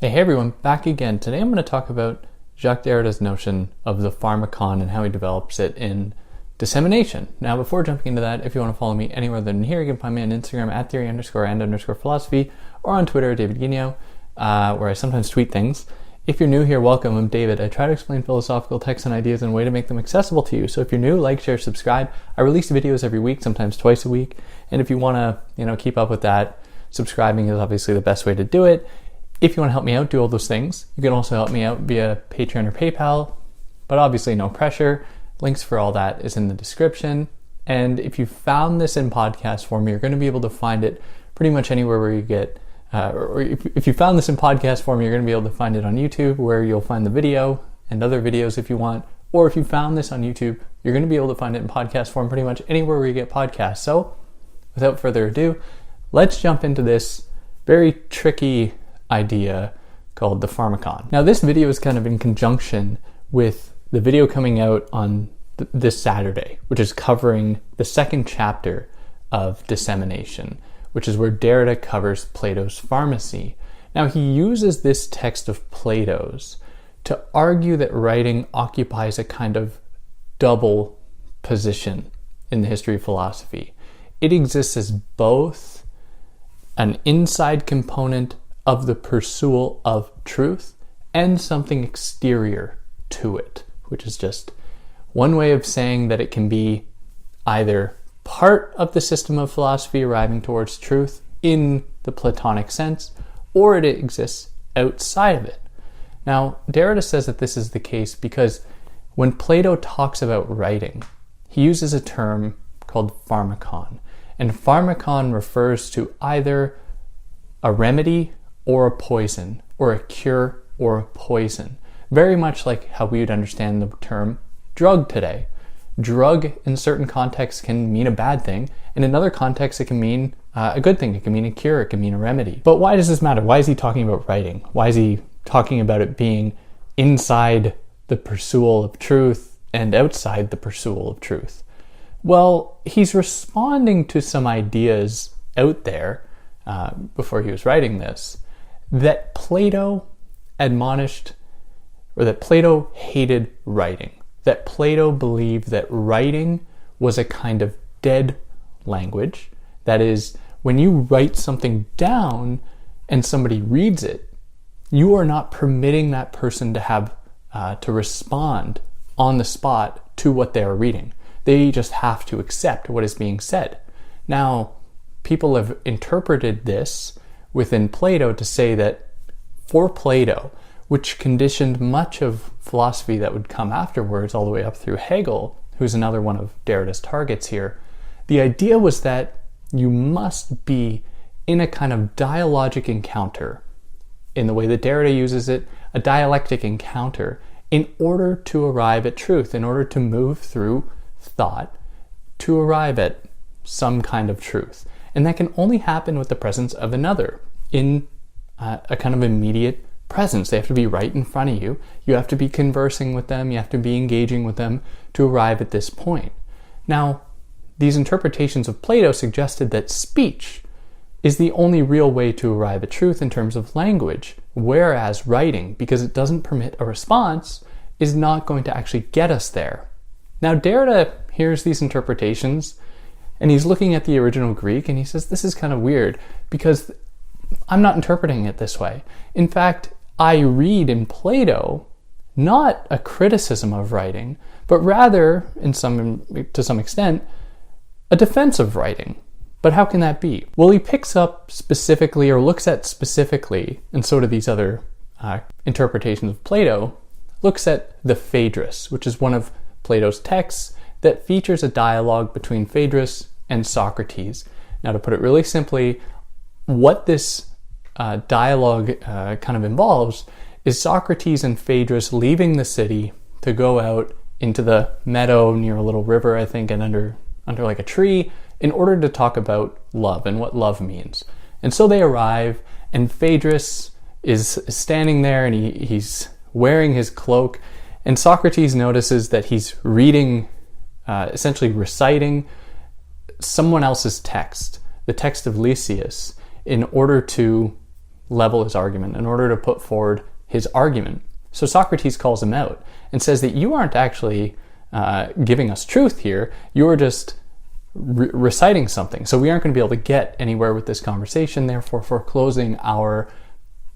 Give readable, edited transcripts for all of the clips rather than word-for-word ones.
Hey everyone, back again. Today I'm going to talk about Jacques Derrida's notion of the Pharmakon and how he develops it in dissemination. Now, before jumping into that, if you want to follow me anywhere than here, you can find me on Instagram at theory_and_philosophy or on Twitter at David Guigno, where I sometimes tweet things. If you're new here, welcome. I'm David. I try to explain philosophical texts and ideas in a way to make them accessible to you. So if you're new, like, share, subscribe. I release videos every week, sometimes twice a week. And if you want to, keep up with that, subscribing is obviously the best way to do it. If you want to help me out, do all those things. You can also help me out via Patreon or PayPal, but obviously no pressure. Links for all that is in the description. And if you found this in podcast form, you're going to be able to find it pretty much anywhere where you get, or if you found this in podcast form, you're going to be able to find it on YouTube, where you'll find the video and other videos if you want. Or if you found this on YouTube, you're going to be able to find it in podcast form pretty much anywhere where you get podcasts. So without further ado, let's jump into this very tricky idea called the Pharmakon. Now, this video is kind of in conjunction with the video coming out on this Saturday, which is covering the second chapter of Dissemination, which is where Derrida covers Plato's Pharmacy. Now, he uses this text of Plato's to argue that writing occupies a kind of double position in the history of philosophy. It exists as both an inside component of the pursuit of truth and something exterior to it, which is just one way of saying that it can be either part of the system of philosophy arriving towards truth in the Platonic sense, or it exists outside of it. Now, Derrida says that this is the case because when Plato talks about writing, he uses a term called pharmakon, and pharmakon refers to either a remedy or a poison, or a cure or a poison. Very much like how we would understand the term drug today. Drug in certain contexts can mean a bad thing, and in other contexts it can mean a good thing. It can mean a cure, it can mean a remedy. But why does this matter? Why is he talking about writing? Why is he talking about it being inside the pursuit of truth and outside the pursuit of truth? Well, he's responding to some ideas out there before he was writing this, that Plato admonished, or that Plato hated writing. That Plato believed that writing was a kind of dead language. That is, when you write something down and somebody reads it, you are not permitting that person to have to respond on the spot to what they are reading. They just have to accept what is being said. Now, people have interpreted this within Plato to say that for Plato, which conditioned much of philosophy that would come afterwards, all the way up through Hegel, who's another one of Derrida's targets here, the idea was that you must be in a kind of dialogic encounter, in the way that Derrida uses it, a dialectic encounter, in order to arrive at truth, in order to move through thought to arrive at some kind of truth. And that can only happen with the presence of another in a kind of immediate presence. They have to be right in front of you. You have to be conversing with them. You have to be engaging with them to arrive at this point. Now, these interpretations of Plato suggested that speech is the only real way to arrive at truth in terms of language, whereas writing, because it doesn't permit a response, is not going to actually get us there. Now, Derrida hears these interpretations, and he's looking at the original Greek, and he says, this is kind of weird, because I'm not interpreting it this way. In fact, I read in Plato not a criticism of writing, but rather, to some extent, a defense of writing. But how can that be? Well, he picks up specifically, or looks at specifically, and so do these other interpretations of Plato, looks at the Phaedrus, which is one of Plato's texts that features a dialogue between Phaedrus and Socrates. Now, to put it really simply, what this dialogue kind of involves is Socrates and Phaedrus leaving the city to go out into the meadow near a little river, I think, and under like a tree, in order to talk about love and what love means. And so they arrive, and Phaedrus is standing there, and he's wearing his cloak, and Socrates notices that he's reading, essentially reciting someone else's text, the text of Lysias, in order to level his argument, in order to put forward his argument. So Socrates calls him out and says that you aren't actually giving us truth here, you're just reciting something. So we aren't going to be able to get anywhere with this conversation, therefore foreclosing our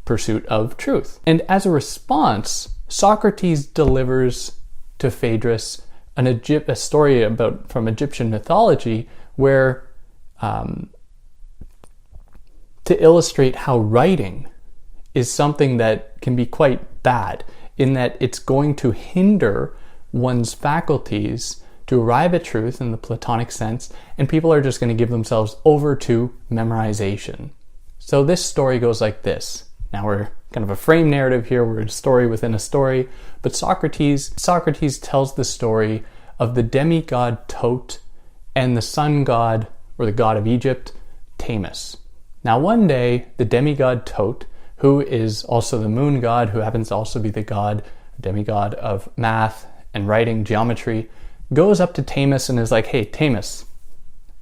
pursuit of truth. And as a response, Socrates delivers to Phaedrus a story from Egyptian mythology where to illustrate how writing is something that can be quite bad, in that it's going to hinder one's faculties to arrive at truth in the Platonic sense, and people are just going to give themselves over to memorization. So this story goes like this. Now we're kind of a frame narrative here, we're a story within a story, but Socrates tells the story of the demigod Tot and the sun god, or the god of Egypt, Thamus. Now one day, the demigod Tot, who is also the moon god, who happens to also be the demigod of math and writing, geometry, goes up to Thamus and is like, hey, Thamus,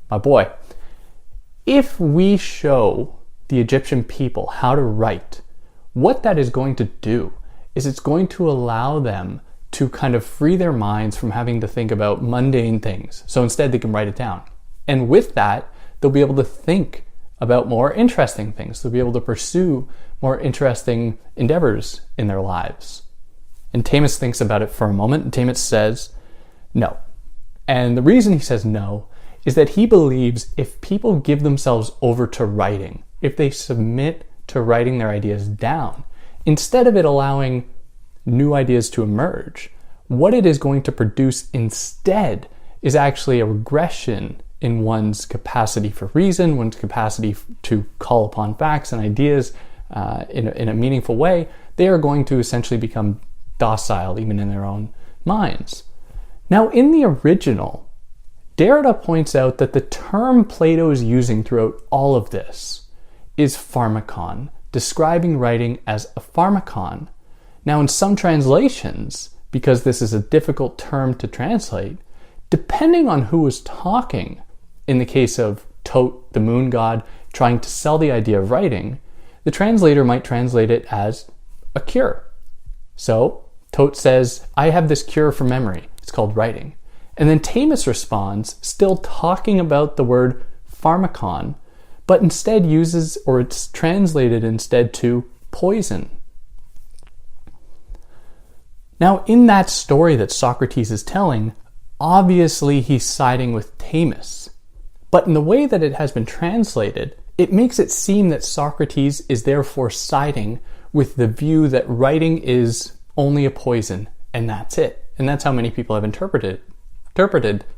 my boy, if we show the Egyptian people how to write, what that is going to do is it's going to allow them to kind of free their minds from having to think about mundane things. So instead they can write it down. And with that, they'll be able to think about more interesting things. They'll be able to pursue more interesting endeavors in their lives. And Thamus thinks about it for a moment, and Thamus says no. And the reason he says no is that he believes if people give themselves over to writing, if they submit to writing their ideas down, instead of it allowing new ideas to emerge, what it is going to produce instead is actually a regression in one's capacity for reason, one's capacity to call upon facts and ideas in a meaningful way. They are going to essentially become docile even in their own minds. Now, in the original, Derrida points out that the term Plato is using throughout all of this is Pharmakon, describing writing as a pharmakon. Now, in some translations, because this is a difficult term to translate, depending on who is talking, in the case of Tot, the moon god, trying to sell the idea of writing, the translator might translate it as a cure. So, Tot says, I have this cure for memory. It's called writing. And then Thamus responds, still talking about the word pharmakon, but instead uses, or it's translated instead to poison. Now, in that story that Socrates is telling, obviously he's siding with Thamus. But in the way that it has been translated, it makes it seem that Socrates is therefore siding with the view that writing is only a poison, and that's it. And that's how many people have interpreted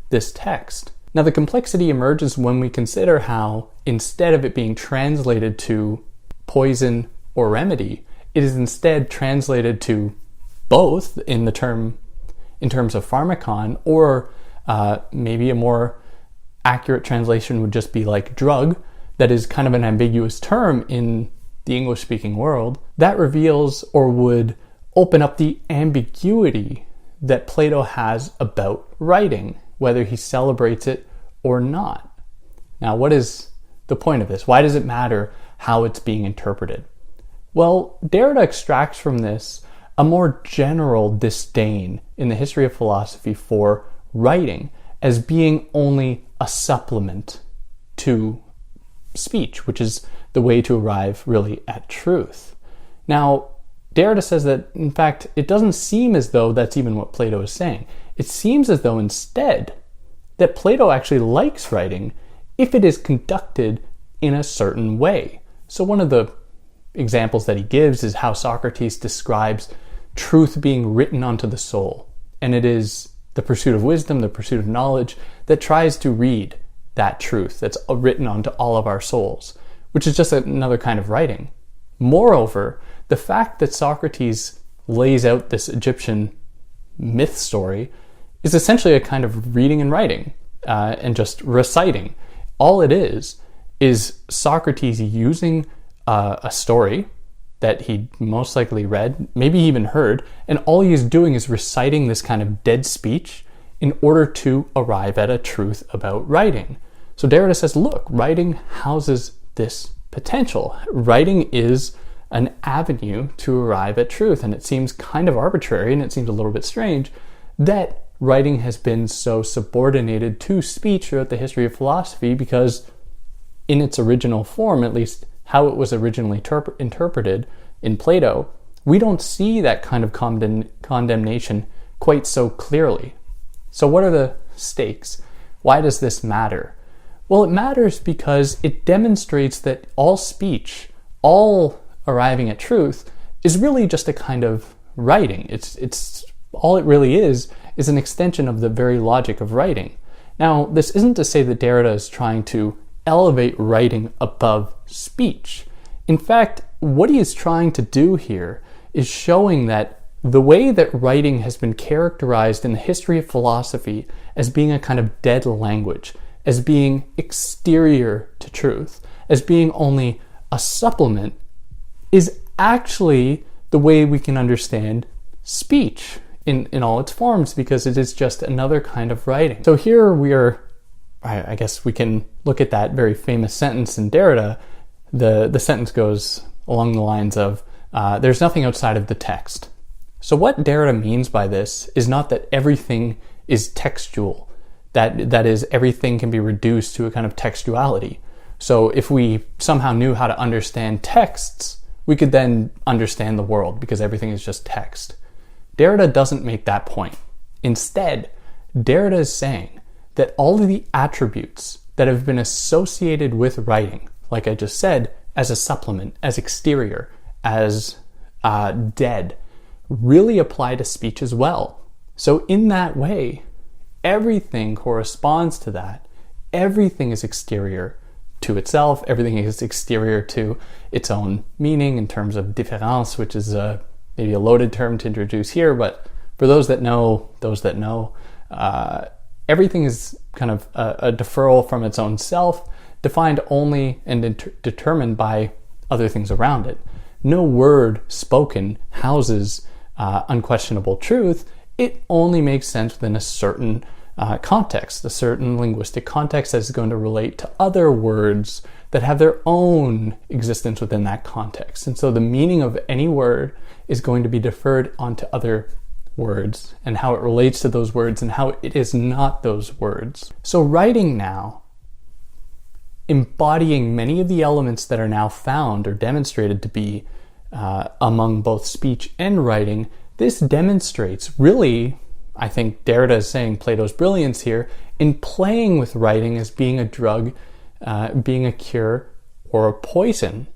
this text. Now, the complexity emerges when we consider how, instead of it being translated to poison or remedy, it is instead translated to both in terms of pharmakon, or maybe a more accurate translation would just be like drug. That is kind of an ambiguous term in the English-speaking world. That reveals, or would open up, the ambiguity that Plato has about writing, whether he celebrates it or not. Now, what is the point of this? Why does it matter how it's being interpreted? Well, Derrida extracts from this a more general disdain in the history of philosophy for writing as being only a supplement to speech, which is the way to arrive really at truth. Now, Derrida says that, in fact, it doesn't seem as though that's even what Plato is saying. It seems as though instead that Plato actually likes writing if it is conducted in a certain way. So one of the examples that he gives is how Socrates describes truth being written onto the soul. And it is the pursuit of wisdom, the pursuit of knowledge, that tries to read that truth that's written onto all of our souls, which is just another kind of writing. Moreover, the fact that Socrates lays out this Egyptian myth story is essentially a kind of reading and writing and just reciting. All it is Socrates using a story that he most likely read, maybe even heard, and all he is doing is reciting this kind of dead speech in order to arrive at a truth about writing. So Derrida says, look, writing houses this potential. Writing is an avenue to arrive at truth. And it seems kind of arbitrary, and it seems a little bit strange that writing has been so subordinated to speech throughout the history of philosophy, because in its original form, at least how it was originally interpreted in Plato, we don't see that kind of condemnation quite so clearly. So what are the stakes? Why does this matter? Well, it matters because it demonstrates that all speech, all arriving at truth, is really just a kind of writing. It's all it really is an extension of the very logic of writing. Now, this isn't to say that Derrida is trying to elevate writing above speech. In fact, what he is trying to do here is showing that the way that writing has been characterized in the history of philosophy as being a kind of dead language, as being exterior to truth, as being only a supplement, is actually the way we can understand speech in all its forms, because it is just another kind of writing. So here we are, I guess we can look at that very famous sentence in Derrida. The sentence goes along the lines of, there's nothing outside of the text. So what Derrida means by this is not that everything is textual, that is, everything can be reduced to a kind of textuality. So if we somehow knew how to understand texts, we could then understand the world, because everything is just text. Derrida doesn't make that point. Instead, Derrida is saying that all of the attributes that have been associated with writing, like I just said, as a supplement, as exterior, as dead, really apply to speech as well. So in that way, everything corresponds to that. Everything is exterior to itself. Everything is exterior to its own meaning in terms of différence, which is maybe a loaded term to introduce here, but for those that know, everything is kind of a deferral from its own self, defined only and determined by other things around it. No word spoken houses unquestionable truth. It only makes sense within a certain context, a certain linguistic context that is going to relate to other words that have their own existence within that context. And so the meaning of any word is going to be deferred onto other words and how it relates to those words and how it is not those words. So writing now, embodying many of the elements that are now found or demonstrated to be among both speech and writing, this demonstrates really, I think Derrida is saying Plato's brilliance here, in playing with writing as being a drug, being a cure, or a poison.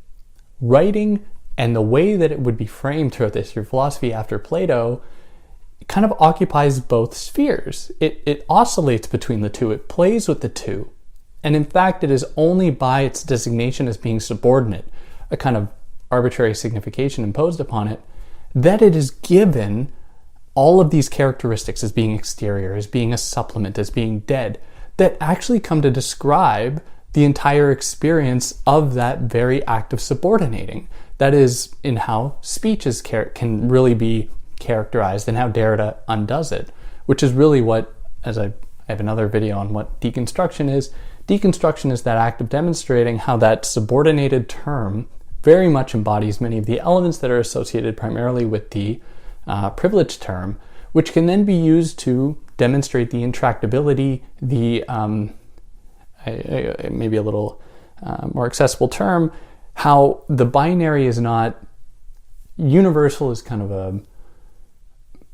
Writing and the way that it would be framed throughout the history of philosophy after Plato kind of occupies both spheres. It oscillates between the two. It plays with the two. And in fact, it is only by its designation as being subordinate, a kind of arbitrary signification imposed upon it, that it is given all of these characteristics as being exterior, as being a supplement, as being dead, that actually come to describe the entire experience of that very act of subordinating. That is, in how speech can really be characterized and how Derrida undoes it, which is really what, as I have another video on what deconstruction is. Deconstruction is that act of demonstrating how that subordinated term very much embodies many of the elements that are associated primarily with the privileged term, which can then be used to demonstrate the intractability, the maybe a little more accessible term, how the binary is not universal is kind of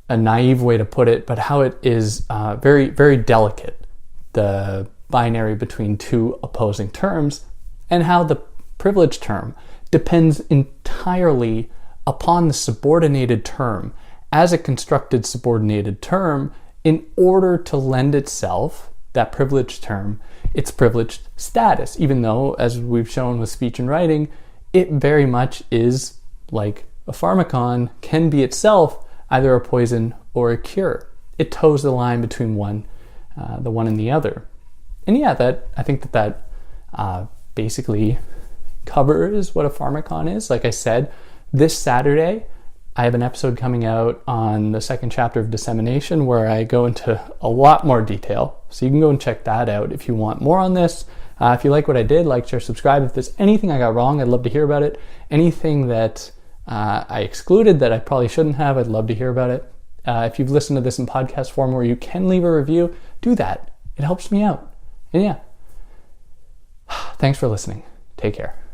a naive way to put it, but how it is very, very delicate, the binary between two opposing terms, and how the privileged term depends entirely upon the subordinated term as a constructed subordinated term in order to lend itself, that privileged term, its privileged status, even though, as we've shown with speech and writing, it very much is like a pharmakon, can be itself either a poison or a cure. It toes the line between the one and the other. And yeah, I think that basically covers what a pharmakon is. Like I said, this Saturday, I have an episode coming out on the second chapter of dissemination where I go into a lot more detail. So you can go and check that out if you want more on this. If you like what I did, like, share, subscribe. If there's anything I got wrong, I'd love to hear about it. Anything that I excluded that I probably shouldn't have, I'd love to hear about it. If you've listened to this in podcast form where you can leave a review, do that. It helps me out. And yeah, thanks for listening. Take care.